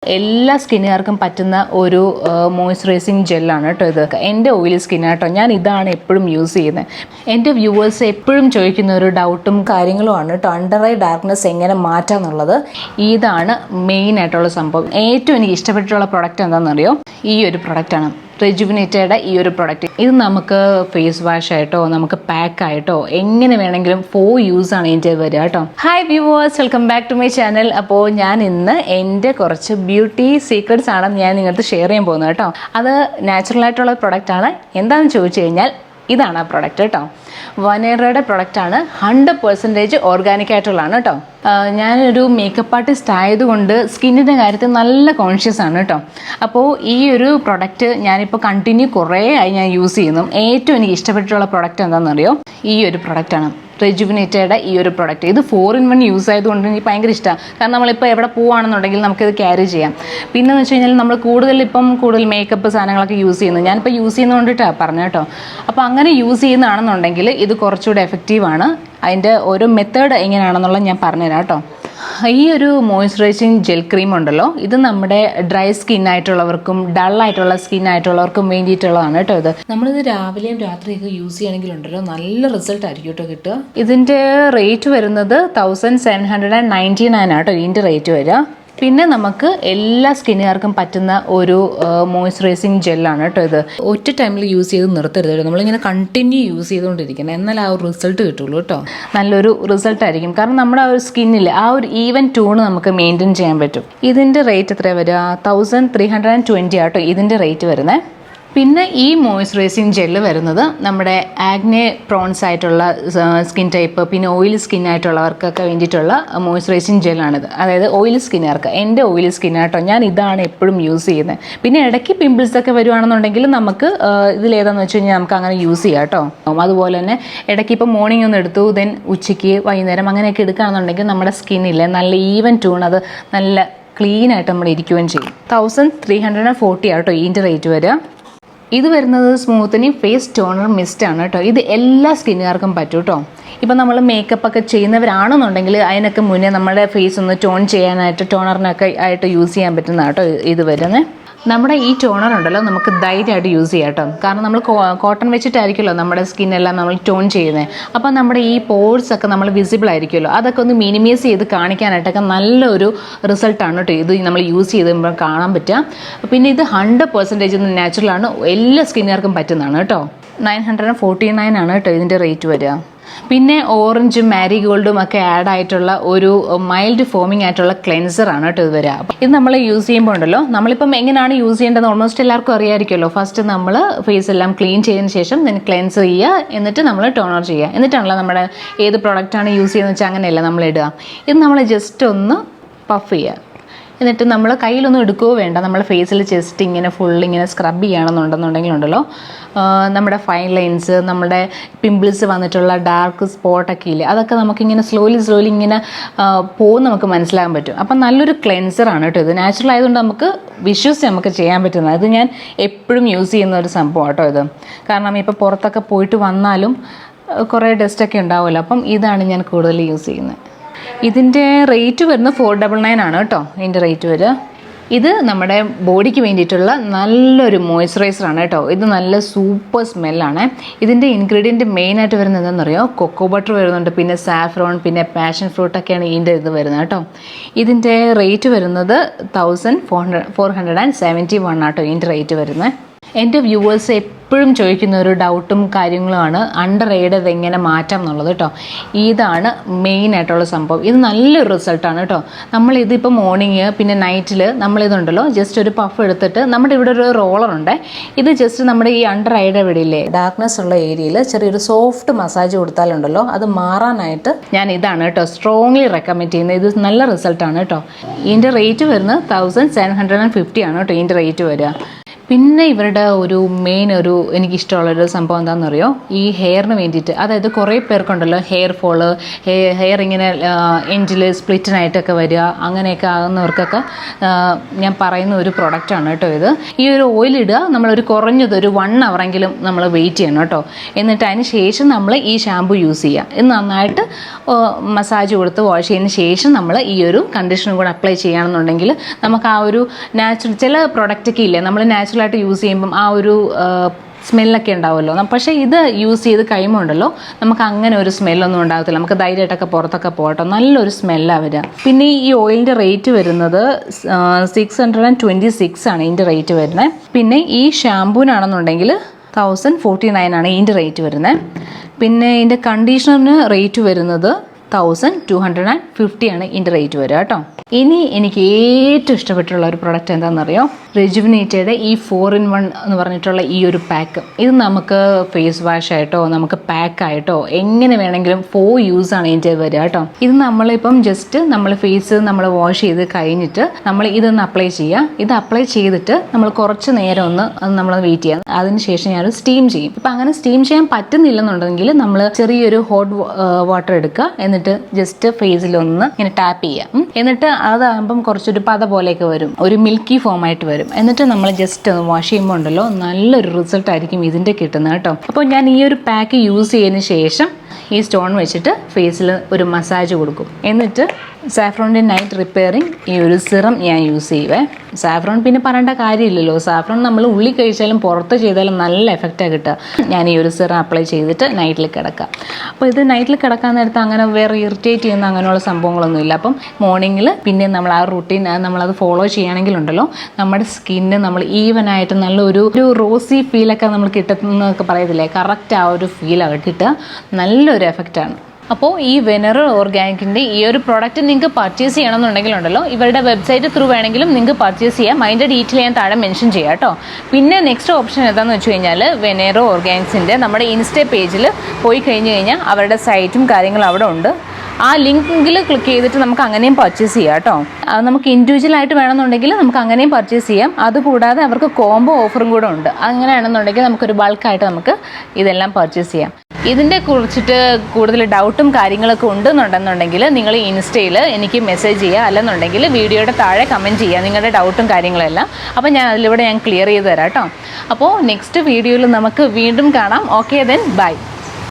എല്ലാ സ്കിന്നുകാർക്കും പറ്റുന്ന ഒരു മോയ്സ്ചറൈസിങ് ജെല്ലാണ് കേട്ടോ ഇത്. എൻ്റെ ഓയിലി സ്കിന്നാണ് കേട്ടോ. ഞാൻ ഇതാണ് എപ്പോഴും യൂസ് ചെയ്യുന്നത്. എൻ്റെ വ്യൂവേഴ്സ് എപ്പോഴും ചോദിക്കുന്ന ഒരു ഡൗട്ടും കാര്യങ്ങളുമാണ് കേട്ടോ, അണ്ടർ ഐ ഡാർക്ക്നെസ് എങ്ങനെ മാറ്റാമെന്നുള്ളത്. ഇതാണ് മെയിൻ ആയിട്ടുള്ള സംഭവം. ഏറ്റവും എനിക്ക് ഇഷ്ടപ്പെട്ടിട്ടുള്ള പ്രൊഡക്റ്റ് എന്താണെന്നറിയോ? ഈ ഒരു പ്രൊഡക്റ്റാണ്, റെജുവിനേറ്റയുടെ ഈ ഒരു പ്രൊഡക്റ്റ്. ഇത് നമുക്ക് ഫേസ് വാഷ് ആയിട്ടോ നമുക്ക് പാക്ക് ആയിട്ടോ എങ്ങനെ വേണമെങ്കിലും 4 യൂസ് ആണ് ഇതിൻ്റെ വരിക കേട്ടോ. Hi viewers, welcome back to my channel. അപ്പോൾ ഞാൻ ഇന്ന് എൻ്റെ കുറച്ച് ബ്യൂട്ടി സീക്രട്സ് ആണ് ഞാൻ നിങ്ങൾക്ക് ഷെയർ ചെയ്യാൻ പോകുന്നത് കേട്ടോ. അത് നാച്ചുറൽ ആയിട്ടുള്ള പ്രൊഡക്റ്റ് ആണ്. എന്താണെന്ന് ചോദിച്ചു കഴിഞ്ഞാൽ ഇതാണ് ആ പ്രൊഡക്റ്റ് കേട്ടോ. വനേറയുടെ പ്രൊഡക്റ്റാണ്. 100% ഓർഗാനിക് ആയിട്ടുള്ളതാണ് കേട്ടോ. ഞാനൊരു മേക്കപ്പ് ആർട്ടിസ്റ്റ് ആയതുകൊണ്ട് സ്കിന്നിൻ്റെ കാര്യത്തിൽ നല്ല കോൺഷ്യസ് ആണ് കേട്ടോ. അപ്പോൾ ഈ ഒരു പ്രൊഡക്റ്റ് ഞാനിപ്പോൾ കണ്ടിന്യൂ കുറേ ആയി ഞാൻ യൂസ് ചെയ്യുന്നു. ഏറ്റവും എനിക്ക് ഇഷ്ടപ്പെട്ടിട്ടുള്ള പ്രൊഡക്റ്റ് എന്താണെന്നറിയോ? ഈ ഒരു പ്രൊഡക്റ്റാണ്, റെജുവിനേറ്റയുടെ ഈ ഒരു പ്രൊഡക്റ്റ്. ഇത് 4-in-1 യൂസ് ആയതുകൊണ്ട് എനിക്ക് ഭയങ്കര ഇഷ്ടമാണ്. കാരണം നമ്മളിപ്പോൾ എവിടെ പോവുകയാണെന്നുണ്ടെങ്കിൽ നമുക്കിത് ക്യാരി ചെയ്യാം. പിന്നെന്ന് വെച്ച് കഴിഞ്ഞാൽ നമ്മൾ കൂടുതൽ മേക്കപ്പ് സാധനങ്ങളൊക്കെ യൂസ് ചെയ്യുന്നത് ഞാനിപ്പോൾ യൂസ് ചെയ്യുന്നതുകൊണ്ടിട്ടാണ് പറഞ്ഞു കേട്ടോ. അപ്പോൾ അങ്ങനെ യൂസ് ചെയ്യുന്നതാണെന്നുണ്ടെങ്കിൽ ഇത് കുറച്ചുകൂടെ എഫക്റ്റീവാണ്. അതിൻ്റെ ഓരോ മെത്തേഡ് എങ്ങനെയാണെന്നുള്ളത് ഞാൻ പറഞ്ഞുതരാം കേട്ടോ. ഈ ഒരു മോയ്സ്ചറൈസിങ് ജെൽ ക്രീം ഉണ്ടല്ലോ, ഇത് നമ്മുടെ ഡ്രൈ സ്കിന്നായിട്ടുള്ളവർക്കും ഡള്ളായിട്ടുള്ള സ്കിന്നായിട്ടുള്ളവർക്കും വേണ്ടിയിട്ടുള്ളതാണ് കേട്ടോ. ഇത് നമ്മളിത് രാവിലെയും രാത്രിയൊക്കെ യൂസ് ചെയ്യണമെങ്കിലുണ്ടല്ലോ നല്ല റിസൾട്ട് ആയിരിക്കും കേട്ടോ കിട്ടുക. ഇതിൻ്റെ റേറ്റ് വരുന്നത് 1799 കേട്ടോ ഇതിൻ്റെ റേറ്റ് വരിക. പിന്നെ നമുക്ക് എല്ലാ സ്കിന്നുകാർക്കും പറ്റുന്ന ഒരു മോയ്സ്ചറൈസിങ് ജെല്ലാണ് കേട്ടോ ഇത്. ഒറ്റ ടൈമിൽ യൂസ് ചെയ്ത് നിർത്തരുത് കേട്ടോ. നമ്മളിങ്ങനെ കണ്ടിന്യൂ യൂസ് ചെയ്തുകൊണ്ടിരിക്കണം, എന്നാൽ ആ ഒരു റിസൾട്ട് കിട്ടുള്ളൂ കേട്ടോ. നല്ലൊരു റിസൾട്ട് ആയിരിക്കും. കാരണം നമ്മുടെ ആ ഒരു സ്കിന്നിൽ ആ ഒരു ഈവൻ ടൂണ് നമുക്ക് മെയിൻറ്റെയിൻ ചെയ്യാൻ പറ്റും. ഇതിൻ്റെ റേറ്റ് എത്രയാണ് വരിക? 1320 ആട്ടോ ഇതിൻ്റെ റേറ്റ് വരുന്നത്. പിന്നെ ഈ മോയ്സ്ചറൈസിങ് ജെല്ല് വരുന്നത് നമ്മുടെ ആഗ്നെ പ്രോൺസ് ആയിട്ടുള്ള സ്കിൻ ടൈപ്പ്, പിന്നെ ഓയിലി സ്കിൻ ആയിട്ടുള്ളവർക്കൊക്കെ വേണ്ടിയിട്ടുള്ള മോയ്സ്ചറൈസിങ് ജെല്ലാണിത്. അതായത് ഓയിലി സ്കിന്നുകാർക്ക്. എൻ്റെ ഓയിലി സ്കിന്നാട്ടോ, ഞാൻ ഇതാണ് എപ്പോഴും യൂസ് ചെയ്യുന്നത്. പിന്നെ ഇടയ്ക്ക് പിമ്പിൾസ് ഒക്കെ വരുവാണെന്നുണ്ടെങ്കിൽ നമുക്ക് ഇതിലേതാണെന്ന് വെച്ച് കഴിഞ്ഞാൽ നമുക്ക് അങ്ങനെ യൂസ് ചെയ്യാം കേട്ടോ. അതുപോലെ തന്നെ ഇടയ്ക്ക് ഇപ്പോൾ മോർണിംഗ് ഒന്ന് എടുത്തു, ദെൻ ഉച്ചയ്ക്ക് വൈകുന്നേരം അങ്ങനെയൊക്കെ എടുക്കുകയാണെന്നുണ്ടെങ്കിൽ നമ്മുടെ സ്കിന്നില്ലേ നല്ല ഈവൻ ട്യൂൺ, അത് നല്ല ക്ലീൻ ആയിട്ട് നമ്മൾ ഇരിക്കുകയും ചെയ്യും. 1340 ആട്ടോ ഇതിൻ്റെ റേറ്റ് വരിക. ഇത് വരുന്നത് സ്മൂത്തനിങ് ഫേസ് ടോണർ മിസ്റ്റ് ആണ് കേട്ടോ. ഇത് എല്ലാ സ്കിന്നുകാർക്കും പറ്റും കേട്ടോ. ഇപ്പം നമ്മൾ മേക്കപ്പ് ഒക്കെ ചെയ്യുന്നവരാണെന്നുണ്ടെങ്കിൽ അതിനൊക്കെ മുന്നേ നമ്മുടെ ഫേസ് ഒന്ന് ടോൺ ചെയ്യാനായിട്ട് ടോണറിനൊക്കെ ആയിട്ട് യൂസ് ചെയ്യാൻ പറ്റുന്നതാണ് കേട്ടോ ഇത് വരുന്നത്. നമ്മുടെ ഈ ടോണർ ഉണ്ടല്ലോ നമുക്ക് ധൈര്യമായിട്ട് യൂസ് ചെയ്യാം കേട്ടോ. കാരണം നമ്മൾ കോട്ടൺ വെച്ചിട്ടായിരിക്കുമല്ലോ നമ്മുടെ സ്കിന്നെല്ലാം നമ്മൾ ടോൺ ചെയ്യുന്നത്. അപ്പം നമ്മുടെ ഈ പോഴ്സ് ഒക്കെ നമ്മൾ വിസിബിൾ ആയിരിക്കുമല്ലോ, അതൊക്കെ ഒന്ന് മിനിമൈസ് ചെയ്ത് കാണിക്കാനായിട്ടൊക്കെ നല്ലൊരു റിസൾട്ടാണ് കേട്ടോ ഇത് നമ്മൾ യൂസ് ചെയ്ത് കാണാൻ പറ്റുക. പിന്നെ ഇത് 100% നാച്ചുറലാണ്, എല്ലാ സ്കിന്നുകാർക്കും പറ്റുന്നതാണ് കേട്ടോ. 949 ആണ് കേട്ടോ ഇതിൻ്റെ റേറ്റ് വരിക. പിന്നെ ഓറഞ്ചും മാരിഗോൾഡും ഒക്കെ ആഡ് ആയിട്ടുള്ള ഒരു മൈൽഡ് ഫോമിങ് ആയിട്ടുള്ള ക്ലെൻസറാണ് കേട്ടോ ഇത് വരിക. ഇത് നമ്മൾ യൂസ് ചെയ്യുമ്പോൾ ഉണ്ടല്ലോ, നമ്മളിപ്പം എങ്ങനെയാണ് യൂസ് ചെയ്യേണ്ടത് ഓൾമോസ്റ്റ് എല്ലാവർക്കും അറിയാമായിരിക്കുമല്ലോ. ഫസ്റ്റ് നമ്മൾ ഫേസ് എല്ലാം ക്ലീൻ ചെയ്തതിന് ശേഷം then ക്ലെൻസ് ചെയ്യുക, എന്നിട്ട് നമ്മൾ ടോണർ ചെയ്യുക. എന്നിട്ടാണല്ലോ നമ്മുടെ ഏത് പ്രൊഡക്റ്റാണ് യൂസ് ചെയ്യുന്നത് വെച്ചാൽ അങ്ങനെയല്ല നമ്മൾ ഇടുക. ഇത് നമ്മൾ ജസ്റ്റ് ഒന്ന് പഫ് ചെയ്യുക. എന്നിട്ട് നമ്മൾ കയ്യിലൊന്നും എടുക്കുകയോ വേണ്ട, നമ്മൾ ഫേസിൽ ജസ്റ്റ് ഇങ്ങനെ ഇങ്ങനെ സ്ക്രബ് ചെയ്യണമെന്നുണ്ടെന്നുണ്ടെങ്കിലുണ്ടല്ലോ നമ്മുടെ ഫൈൻ ലൈൻസ്, നമ്മുടെ പിമ്പിൾസ് വന്നിട്ടുള്ള ഡാർക്ക് സ്പോട്ടൊക്കെ ഇല്ലേ, അതൊക്കെ നമുക്കിങ്ങനെ സ്ലോലി ഇങ്ങനെ പോകുന്ന നമുക്ക് മനസ്സിലാകാൻ പറ്റും. അപ്പം നല്ലൊരു ക്ലെൻസറാണ് കേട്ടോ ഇത്. നാച്ചുറൽ ആയതുകൊണ്ട് നമുക്ക് വിശ്വസിച്ച് നമുക്ക് ചെയ്യാൻ പറ്റുന്നത്. ഇത് ഞാൻ എപ്പോഴും യൂസ് ചെയ്യുന്ന ഒരു സംഭവം കേട്ടോ ഇത്. കാരണം ഇപ്പോൾ പുറത്തൊക്കെ പോയിട്ട് വന്നാലും കുറേ ഡസ്റ്റൊക്കെ ഉണ്ടാവുമല്ലോ, അപ്പം ഇതാണ് ഞാൻ കൂടുതൽ യൂസ് ചെയ്യുന്നത്. ഇതിൻ്റെ റേറ്റ് വരുന്നത് 499 ആണ് കേട്ടോ ഇതിൻ്റെ റേറ്റ് വരിക. ഇത് നമ്മുടെ ബോഡിക്ക് വേണ്ടിയിട്ടുള്ള നല്ലൊരു മോയ്സ്ചറൈസറാണ് കേട്ടോ. ഇത് നല്ല സൂപ്പർ സ്മെല്ലാണ്. ഇതിൻ്റെ ഇൻഗ്രീഡിയൻറ്റ് മെയിനായിട്ട് വരുന്നത് എന്താണെന്നറിയോ? കൊക്കോ ബട്ടർ വരുന്നുണ്ട്, പിന്നെ സാഫ്രോൺ, പിന്നെ പാഷൻ ഫ്രൂട്ടൊക്കെയാണ് ഇതിൻ്റെ ഇത് വരുന്നത് കേട്ടോ. ഇതിൻ്റെ റേറ്റ് വരുന്നത് 1471 ആട്ടോ ഇതിൻ്റെ റേറ്റ് വരുന്നത്. എൻ്റെ വ്യൂവേഴ്സ് എപ്പോഴും ചോദിക്കുന്ന ഒരു ഡൗട്ടും കാര്യങ്ങളുമാണ് അണ്ടർ ഐയുടെ എങ്ങനെ മാറ്റാം എന്നുള്ളത് കേട്ടോ. ഇതാണ് മെയിനായിട്ടുള്ള സംഭവം. ഇത് നല്ലൊരു റിസൾട്ടാണ് കേട്ടോ. നമ്മളിതിപ്പോൾ മോർണിംഗ് പിന്നെ നൈറ്റിൽ നമ്മളിതുണ്ടല്ലോ ജസ്റ്റ് ഒരു പഫ് എടുത്തിട്ട് നമ്മുടെ ഇവിടെ ഒരു റോളറുണ്ട്. ഇത് ജസ്റ്റ് നമ്മുടെ ഈ അണ്ടർ ഐയുടെ ഇവിടെയില്ലേ ഡാർക്ക്നെസ് ഉള്ള ഏരിയയിൽ ചെറിയൊരു സോഫ്റ്റ് മസാജ് കൊടുത്താലുണ്ടല്ലോ അത് മാറാനായിട്ട് ഞാൻ ഇതാണ് കേട്ടോ സ്ട്രോങ്ലി റെക്കമെൻഡ് ചെയ്യുന്നത്. ഇത് നല്ല റിസൾട്ടാണ് കേട്ടോ. ഇതിൻ്റെ റേറ്റ് വരുന്നത് 1750 ആണ് കേട്ടോ ഇതിൻ്റെ റേറ്റ് വരിക. പിന്നെ ഇവരുടെ ഒരു മെയിൻ ഒരു എനിക്കിഷ്ടമുള്ളൊരു സംഭവം എന്താണെന്നറിയോ, ഈ ഹെയറിന് വേണ്ടിയിട്ട്, അതായത് കുറേ പേർക്കുണ്ടല്ലോ ഹെയർ ഫോള്, ഹെയർ ഇങ്ങനെ എൻഡിൽ സ്പ്ലിറ്റിനായിട്ടൊക്കെ വരിക, അങ്ങനെയൊക്കെ ആകുന്നവർക്കൊക്കെ ഞാൻ പറയുന്ന ഒരു പ്രൊഡക്റ്റാണ് കേട്ടോ ഇത്. ഈ ഒരു ഓയിൽ ഇടുക, നമ്മളൊരു കുറഞ്ഞത് ഒരു 1 ഹവറെങ്കിലും നമ്മൾ വെയിറ്റ് ചെയ്യണം കേട്ടോ. എന്നിട്ട് അതിന് ശേഷം നമ്മൾ ഈ ഷാമ്പു യൂസ് ചെയ്യുക. ഇത് നന്നായിട്ട് മസാജ് കൊടുത്ത് വാഷ് ചെയ്തതിന് ശേഷം നമ്മൾ ഈ ഒരു കണ്ടീഷണർ കൂടെ അപ്ലൈ ചെയ്യുകയാണെന്നുണ്ടെങ്കിൽ നമുക്ക് ആ ഒരു നാച്ചുറൽ, ചില പ്രൊഡക്റ്റൊക്കെ ഇല്ലേ നമ്മൾ നാച്ചുറലായിട്ട് യൂസ് ചെയ്യുമ്പം ആ ഒരു സ്മെല്ലൊക്കെ ഉണ്ടാവുമല്ലോ. പക്ഷേ ഇത് യൂസ് ചെയ്ത് കഴിയുമ്പോൾ ഉണ്ടല്ലോ നമുക്ക് അങ്ങനെ ഒരു സ്മെല്ലൊന്നും ഉണ്ടാകത്തില്ല. നമുക്ക് ധൈര്യമായിട്ടൊക്കെ പുറത്തൊക്കെ പോകട്ടോ, നല്ലൊരു സ്മെല്ലാണ് വരിക. പിന്നെ ഈ ഓയിലിൻ്റെ റേറ്റ് വരുന്നത് 626 ആണ് ഇതിൻ്റെ റേറ്റ് വരുന്നത്. പിന്നെ ഈ ഷാമ്പൂനാണെന്നുണ്ടെങ്കിൽ 1049 ആണ് ഇതിൻ്റെ റേറ്റ് വരുന്നത്. പിന്നെ ഇതിൻ്റെ കണ്ടീഷണറിന് റേറ്റ് വരുന്നത് 1250 ആണ് ഇതിൻ്റെ റേറ്റ് വരിക കേട്ടോ. ഇനി എനിക്ക് ഏറ്റവും ഇഷ്ടപ്പെട്ടുള്ള ഒരു പ്രൊഡക്റ്റ് എന്താണെന്നറിയോ, റെജുവിനേറ്റയുടെ ഈ 4-in-1 എന്ന് പറഞ്ഞിട്ടുള്ള ഈ ഒരു പാക്ക്. ഇത് നമുക്ക് ഫേസ് വാഷ് ആയിട്ടോ നമുക്ക് പാക്കായിട്ടോ എങ്ങനെ വേണമെങ്കിലും 4 യൂസാണ് ഇതിൻ്റെ വരിക കേട്ടോ. ഇത് നമ്മളിപ്പം ജസ്റ്റ് നമ്മൾ ഫേസ് നമ്മൾ വാഷ് ചെയ്ത് കഴിഞ്ഞിട്ട് നമ്മൾ ഇതൊന്ന് അപ്ലൈ ചെയ്യുക. ഇത് അപ്ലൈ ചെയ്തിട്ട് നമ്മൾ കുറച്ച് നേരം ഒന്ന് നമ്മൾ വെയിറ്റ് ചെയ്യാം. അതിനുശേഷം ഞാനൊരു സ്റ്റീം ചെയ്യും. ഇപ്പം അങ്ങനെ സ്റ്റീം ചെയ്യാൻ പറ്റുന്നില്ലെന്നുണ്ടെങ്കിൽ നമ്മൾ ചെറിയൊരു ഹോട്ട് വാട്ടർ എടുക്കുക, എന്നിട്ട് ജസ്റ്റ് ഫേസിലൊന്ന് ഇങ്ങനെ ടാപ്പ് ചെയ്യുക. എന്നിട്ട് അതാകുമ്പം കുറച്ചൊരു പത പോലെയൊക്കെ വരും, ഒരു മിൽക്കി ഫോം ആയിട്ട് വരും. എന്നിട്ട് നമ്മൾ ജസ്റ്റ് ഒന്ന് വാഷ് ചെയ്യുമ്പോൾ ഉണ്ടല്ലോ നല്ലൊരു റിസൾട്ട് ആയിരിക്കും ഇതിൻ്റെ കിട്ടുന്നത് കേട്ടോ. അപ്പോൾ ഞാൻ ഈ ഒരു പാക്ക് യൂസ് ചെയ്തതിന് ശേഷം ഈ സ്റ്റോൺ വെച്ചിട്ട് ഫേസിൽ ഒരു മസാജ് കൊടുക്കും. എന്നിട്ട് സാഫ്രോണിൻ്റെ നൈറ്റ് റിപ്പയറിങ് ഈ ഒരു സിറം ഞാൻ യൂസ് ചെയ്യുവേ. സാഫ്രോൺ പിന്നെ പറയേണ്ട കാര്യമില്ലല്ലോ, സാഫ്രോൺ നമ്മൾ ഉള്ളി കഴിച്ചാലും പുറത്ത് ചെയ്താലും നല്ല എഫക്റ്റാണ് കിട്ടുക. ഞാൻ ഈ ഒരു സിറം അപ്ലൈ ചെയ്തിട്ട് നൈറ്റിൽ കിടക്കാം. അപ്പോൾ ഇത് നൈറ്റിൽ കിടക്കാൻ നേരത്ത് അങ്ങനെ വേറെ ഇറിറ്റേറ്റ് ചെയ്യുന്ന അങ്ങനെയുള്ള സംഭവങ്ങളൊന്നുമില്ല. അപ്പം മോർണിംഗിൽ പിന്നെ നമ്മൾ ആ റുട്ടീൻ നമ്മളത് ഫോളോ ചെയ്യുകയാണെങ്കിലുണ്ടല്ലോ നമ്മുടെ സ്കിന്ന് നമ്മൾ ഈവനായിട്ട് നല്ല ഒരു റോസി ഫീലൊക്കെ നമ്മൾ കിട്ടുന്നതൊക്കെ പറയത്തില്ലേ, കറക്റ്റ് ആ ഒരു ഫീലാണ് കിട്ടുക. നല്ലൊരു എഫക്റ്റാണ്. അപ്പോൾ ഈ വെനറ ഓർഗാനിക്കിൻ്റെ ഈ ഒരു പ്രോഡക്റ്റ് നിങ്ങൾക്ക് പർച്ചേസ് ചെയ്യണമെന്നുണ്ടെങ്കിലുണ്ടല്ലോ ഇവരുടെ വെബ്സൈറ്റ് ത്രൂ വേണമെങ്കിലും നിങ്ങൾക്ക് പർച്ചേസ് ചെയ്യാം. അതിൻ്റെ ഡീറ്റെയിൽ ഞാൻ താഴെ മെൻഷൻ ചെയ്യാം കേട്ടോ. പിന്നെ നെക്സ്റ്റ് ഓപ്ഷൻ എന്താണെന്ന് വെച്ച് കഴിഞ്ഞാൽ വെനറ ഓർഗാനിക്സിൻ്റെ നമ്മുടെ ഇൻസ്റ്റ പേജിൽ പോയി കഴിഞ്ഞ് കഴിഞ്ഞാൽ അവരുടെ സൈറ്റും കാര്യങ്ങളും അവിടെ ഉണ്ട്. ആ ലിങ്കിൽ ക്ലിക്ക് ചെയ്തിട്ട് നമുക്ക് അങ്ങനെയും പർച്ചേസ് ചെയ്യാം കേട്ടോ. അത് നമുക്ക് ഇൻഡിവിജ്വലായിട്ട് വേണമെന്നുണ്ടെങ്കിൽ നമുക്ക് അങ്ങനെയും പർച്ചേസ് ചെയ്യാം. അതുകൂടാതെ അവർക്ക് കോംബോ ഓഫറും കൂടെ ഉണ്ട്. അങ്ങനെയാണെന്നുണ്ടെങ്കിൽ നമുക്കൊരു ബൾക്കായിട്ട് നമുക്ക് ഇതെല്ലാം പർച്ചേസ് ചെയ്യാം. ഇതിൻ്റെ കുറിച്ചിട്ട് കൂടുതൽ ഡൗട്ടും കാര്യങ്ങളൊക്കെ ഉണ്ടെന്നുണ്ടെന്നുണ്ടെങ്കിൽ നിങ്ങൾ ഇൻസ്റ്റയിൽ എനിക്ക് മെസ്സേജ് ചെയ്യുക, അല്ലെന്നുണ്ടെങ്കിൽ വീഡിയോയുടെ താഴെ കമൻറ്റ് ചെയ്യുക നിങ്ങളുടെ ഡൗട്ടും കാര്യങ്ങളെല്ലാം. അപ്പോൾ ഞാൻ അതിലൂടെ ക്ലിയർ ചെയ്ത് തരാം കേട്ടോ. അപ്പോൾ നെക്സ്റ്റ് വീഡിയോയിൽ നമുക്ക് വീണ്ടും കാണാം. Okay then bye.